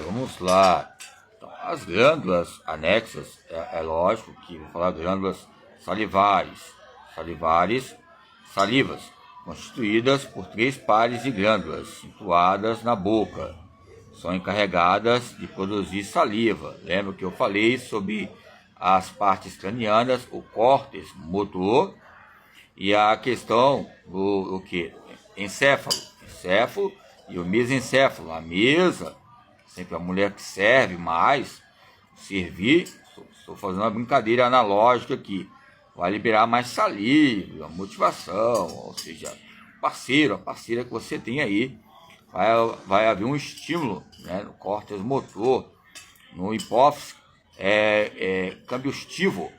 Vamos lá. Então, as glândulas anexas, é lógico que vou falar glândulas salivas, constituídas por 3 pares de glândulas situadas na boca. São encarregadas de produzir saliva. Lembra que eu falei sobre as partes cranianas, o córtex motor e a questão do que? Encéfalo e o mesencéfalo. A mesa, sempre a mulher que serve mais, servir, estou fazendo uma brincadeira analógica aqui, vai liberar mais saliva, motivação, ou seja, a parceira que você tem aí, vai haver um estímulo, né, no córtex motor, no hipófise cambistivo,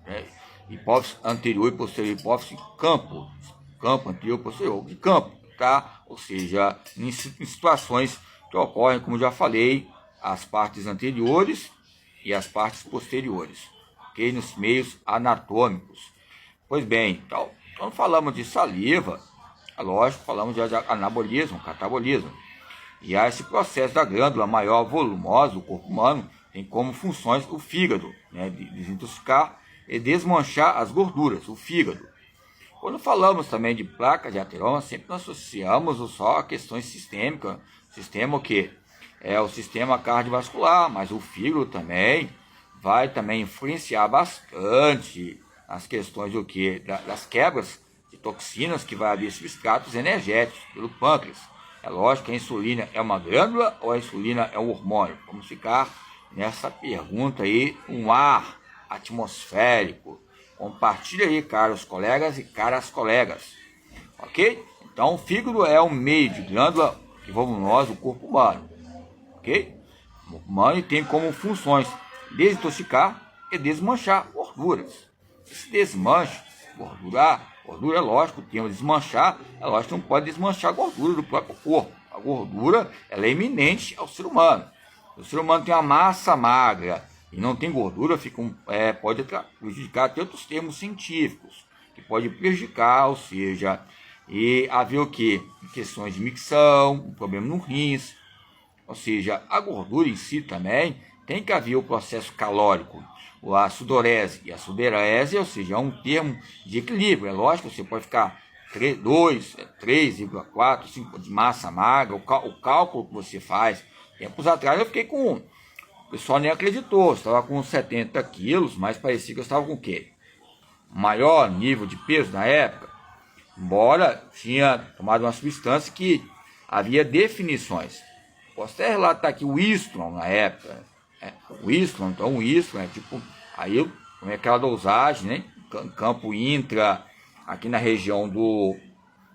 né, hipófise anterior e posterior, hipófise campo anterior e posterior, de campo, tá? Ou seja, em situações que ocorrem, como já falei, as partes anteriores e as partes posteriores, ok? Nos meios anatômicos. Pois bem, então, quando falamos de saliva, é lógico, falamos de anabolismo, catabolismo. E há esse processo da glândula maior volumosa do corpo humano, tem como funções o fígado, né, de desintoxicar e desmanchar as gorduras, o fígado. Quando falamos também de placa de ateroma, sempre nós associamos só a questões sistêmicas. Sistema o quê? É o sistema cardiovascular, mas o fígado também vai também influenciar bastante as questões do quê? Das quebras de toxinas que vai haver substratos energéticos pelo pâncreas. É lógico que a insulina é uma glândula ou a insulina é um hormônio? Vamos ficar nessa pergunta aí, um ar atmosférico. Compartilha aí, caros colegas e caras colegas, ok? Então, o fígado é um meio de glândula que vamos nós, o corpo humano, ok? O corpo humano tem como funções desintoxicar e desmanchar gorduras. Esse desmanche, gordura é lógico, o termo desmanchar, é lógico que não pode desmanchar a gordura do próprio corpo. A gordura, ela é iminente ao ser humano. Se o ser humano tem uma massa magra e não tem gordura, pode prejudicar até outros termos científicos, que pode prejudicar, ou seja, e haver o que? Questões de micção, um problema no rins, ou seja, a gordura em si também tem que haver o processo calórico, a sudorese e a suderese, ou seja, é um termo de equilíbrio. É lógico que você pode ficar 3,4, 5 de massa magra, o cálculo que você faz. Tempos atrás eu fiquei com, o pessoal nem acreditou, eu estava com 70 quilos, mas parecia que eu estava com o quê? Maior nível de peso na época, embora tinha tomado uma substância que havia definições. Posso até relatar aqui o Istron na época, o Istron, então o Istron é tipo, aí eu tomei aquela dosagem, né, campo intra, aqui na região do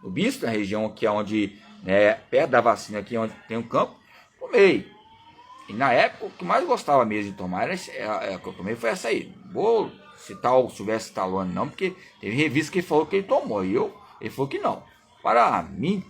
Bispo, na região aqui onde, né, perto da vacina aqui onde tem um campo, tomei. E na época o que mais gostava mesmo de tomar, que eu tomei foi essa aí. Vou citar o Sylvester Stallone não, porque teve revista que falou que ele tomou, e ele falou que não. Para mim,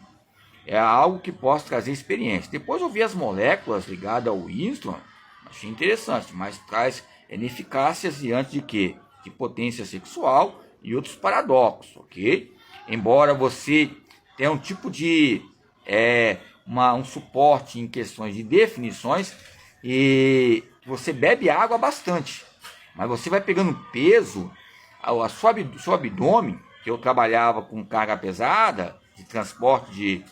é algo que possa trazer experiência. Depois eu vi as moléculas ligadas ao Winston, achei interessante, mas traz ineficácias diante de quê? De potência sexual e outros paradoxos, ok? Embora você tenha um tipo de um suporte em questões de definições e você bebe água bastante, mas você vai pegando peso, seu abdômen, que eu trabalhava com carga pesada, de transporte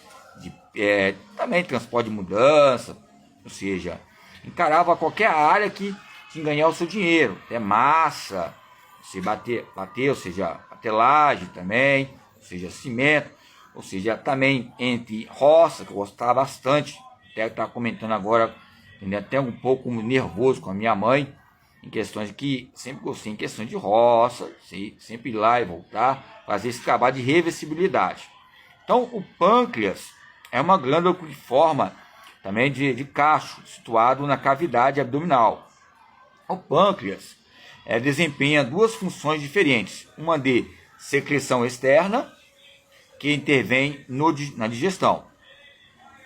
também transporte de mudança, ou seja, encarava qualquer área que te ganhar o seu dinheiro, até massa, você bater, ou seja, batelagem também, ou seja, cimento, ou seja, também entre roça, que eu gostava bastante, até estar comentando agora, até um pouco nervoso com a minha mãe, em questões que sempre gostei, em questões de roça, sempre ir lá e voltar, fazer esse trabalho de reversibilidade. Então, o pâncreas é uma glândula que forma também de cacho, situado na cavidade abdominal. O pâncreas desempenha 2 funções diferentes, uma de secreção externa, que intervém na digestão,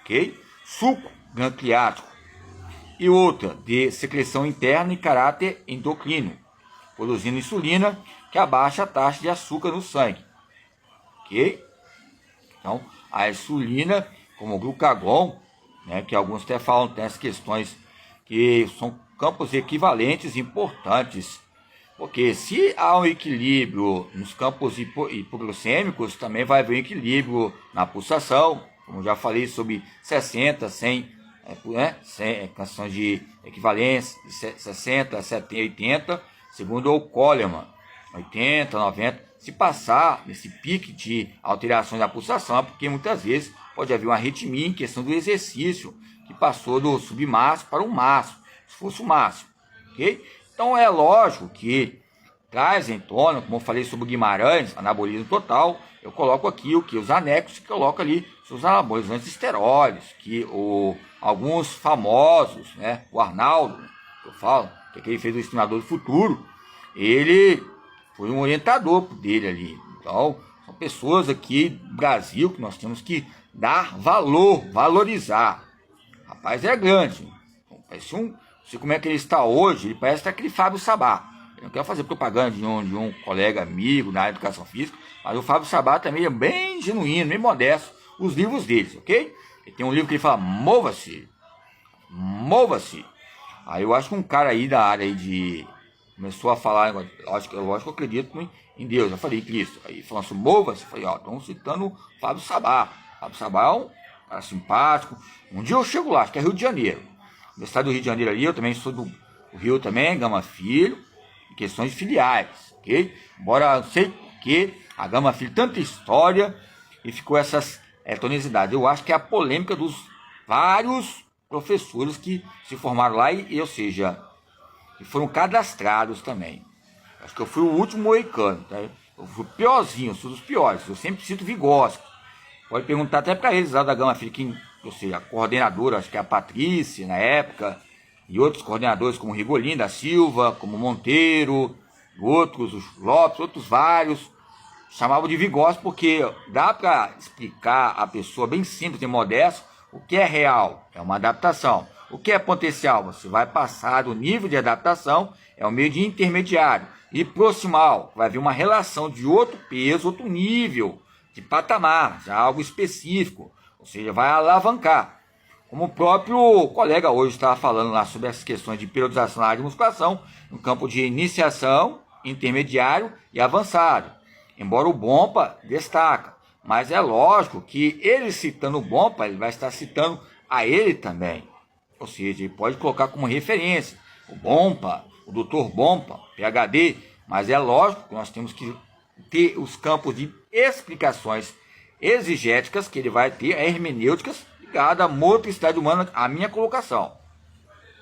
ok? Suco pancreático, e outra de secreção interna em caráter endocrino, produzindo insulina, que abaixa a taxa de açúcar no sangue, ok? Então, a insulina, como o glucagon, né, que alguns até falam, tem as questões que são campos equivalentes importantes, porque se há um equilíbrio nos campos hipoglicêmicos, também vai haver um equilíbrio na pulsação, como já falei sobre 60, 100, né, 100 questões de equivalência, de 60, 70, 80, segundo o Coleman, 80, 90, se passar nesse pique de alterações da pulsação, é porque muitas vezes pode haver uma arritmia em questão do exercício, que passou do submáximo para o máximo, se fosse o máximo, ok? Então é lógico que traz em tona, como eu falei sobre o Guimarães, anabolismo total, eu coloco aqui o que? Os anexos, que coloco ali os anabolizantes esteroides, que alguns famosos, né, o Arnaldo, que eu falo, que é quem fez o Exterminador do Futuro, ele foi um orientador dele ali. Então, são pessoas aqui do Brasil que nós temos que dar valor, valorizar. Rapaz, é grande. Parece não sei como é que ele está hoje, ele parece até aquele Fábio Sabá. Eu não quero fazer propaganda de um colega amigo na educação física, mas o Fábio Sabá também é bem genuíno, bem modesto, os livros deles, ok? Ele tem um livro que ele fala, mova-se, mova-se. Aí eu acho que um cara aí da área aí de... começou a falar, eu acredito em Deus, eu falei Cristo. Aí falando assim, mova-se, falei, ó, estão citando o Fábio Sabá. Fábio Sabá é um cara simpático. Um dia eu chego lá, acho que é Rio de Janeiro. Universidade do Rio de Janeiro ali, eu também sou do Rio também, Gama Filho, em questões de filiais, ok? Embora eu sei que a Gama Filho tanta história e ficou essas tonicidades. Eu acho que é a polêmica dos vários professores que se formaram lá ou seja, que foram cadastrados também. Acho que eu fui o último moicano, tá? Eu fui piorzinho, sou dos piores. Eu sempre cito Vygotsky. Pode perguntar até para eles lá da Gama Filho, quem, ou seja, a coordenadora, acho que é a Patrícia na época, e outros coordenadores como Rigolin da Silva, como Monteiro, outros, os Lopes, outros vários, chamavam de Vygotsky porque dá para explicar a pessoa bem simples e modesto o que é real, é uma adaptação. O que é potencial? Você vai passar do nível de adaptação, é o meio de intermediário. E proximal, vai haver uma relação de outro peso, outro nível de patamar, já algo específico. Ou seja, vai alavancar. Como o próprio colega hoje estava falando lá sobre essas questões de periodização na área de musculação, no campo de iniciação, intermediário e avançado. Embora o Bompa destaca. Mas é lógico que ele citando o Bompa, ele vai estar citando a ele também. Ou seja, ele pode colocar como referência o Bompa, o Dr. Bompa, PhD, mas é lógico que nós temos que ter os campos de explicações exegéticas que ele vai ter, hermenêuticas, ligada à motricidade humana, a minha colocação.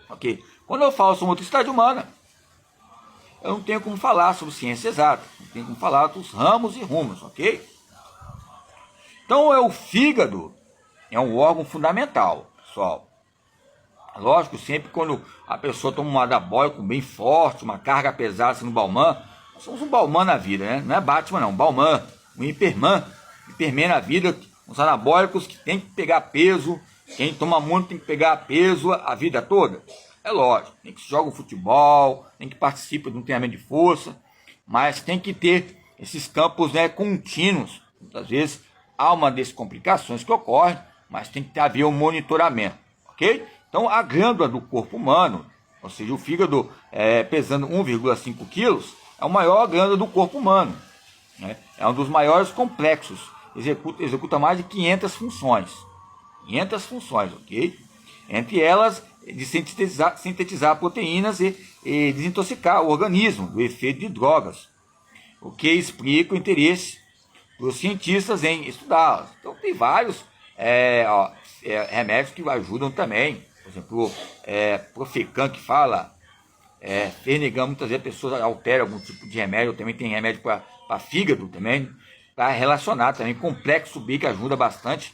Ok? Quando eu falo sobre motricidade humana, eu não tenho como falar sobre ciência exata, não tenho como falar dos ramos e rumos, ok? Então, o fígado é um órgão fundamental, pessoal. Lógico, sempre quando a pessoa toma um anabólico bem forte, uma carga pesada assim no Bauman, nós somos um Bauman na vida, né? Não é Batman não, um Bauman, um Hiperman na vida, uns anabólicos que tem que pegar peso, quem toma muito tem que pegar peso a vida toda. É lógico, tem que jogar um futebol, tem que participar de um treinamento de força, mas tem que ter esses campos, né, contínuos. Muitas vezes há uma descomplicações que ocorrem, mas tem que haver um monitoramento, ok? Então, a glândula do corpo humano, ou seja, o fígado pesando 1,5 quilos, é a maior glândula do corpo humano. Né? É um dos maiores complexos, executa mais de 500 funções. 500 funções, ok? Entre elas, de sintetizar proteínas e desintoxicar o organismo do efeito de drogas, o que explica o interesse dos cientistas em estudá-las. Então, tem vários remédios que ajudam também. Por exemplo, Profecan, que fala, Fernegan, muitas vezes a pessoa altera algum tipo de remédio, também tem remédio para fígado também, para relacionar também, complexo B, que ajuda bastante.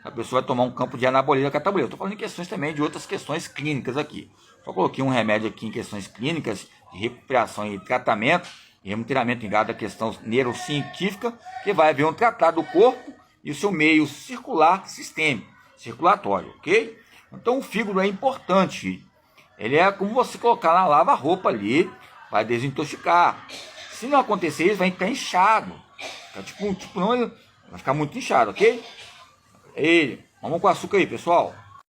A pessoa vai tomar um campo de anabolismo e catabolismo. Estou falando em questões também de outras questões clínicas aqui. Só coloquei um remédio aqui em questões clínicas, de recuperação e tratamento, e remonteramento ligado à questão neurocientífica, que vai haver um tratado do corpo e o seu meio circular sistêmico, circulatório, ok? Então o fígado é importante. Ele é como você colocar na lava-roupa ali, vai desintoxicar. Se não acontecer isso, vai ficar inchado. Não, vai ficar muito inchado, ok? Vamos com açúcar aí, pessoal.